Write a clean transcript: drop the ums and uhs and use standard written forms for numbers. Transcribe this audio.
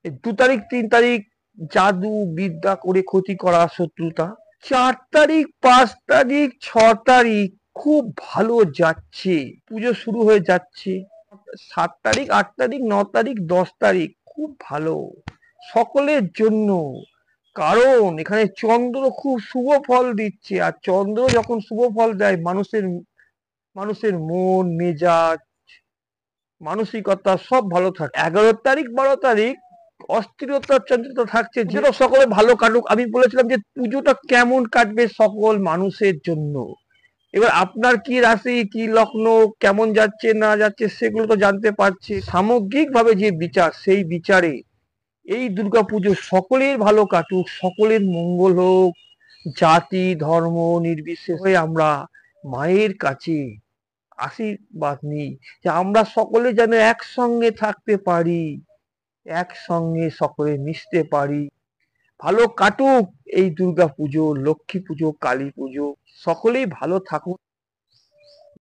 2 তারিখ 3 তারিখ জাদু বিদ্যা করে ক্ষতি করা শত্রুতা। 4 তারিখ 5 তারিখ 6 তারিখ খুব ভালো যাচ্ছে, পুজো শুরু হয়ে যাচ্ছে। 7 তারিখ 8 তারিখ 9 তারিখ 10 তারিখ খুব ভালো সকলের জন্য। কারণ এখানে চন্দ্র খুব শুভ ফল দিচ্ছে, আর চন্দ্র যখন শুভ ফল দেয় মানুষের মানুষের মন মেজাজ মানসিকতা সব ভালো থাকে। 11 তারিখ 12 তারিখ অস্থিরতা চঞ্চলতা থাকছে, যেটা সকলে ভালো কাটুক। আমি বলেছিলাম যে পুজোটা কেমন কাটবে সকল মানুষের জন্য। এবার আপনার কি রাশি কি লগ্ন কেমন যাচ্ছে না যাচ্ছে সেগুলো তো জানতে পারছি। সামগ্রিক ভাবে যে বিচার, সেই বিচারে এই দুর্গাপুজো সকলের ভালো কাটুক, সকলের মঙ্গল হোক, জাতি ধর্ম নির্বিশেষে আমরা মায়ের কাছে আশীর্বাদ নিই যে আমরা সকলে যেন একসঙ্গে থাকতে পারি, একসঙ্গে সকলে মিশতে পারি। ভালো কাটুক এই দুর্গাপুজো, লক্ষ্মী পুজো, কালী পুজো, সকলেই ভালো থাকুন।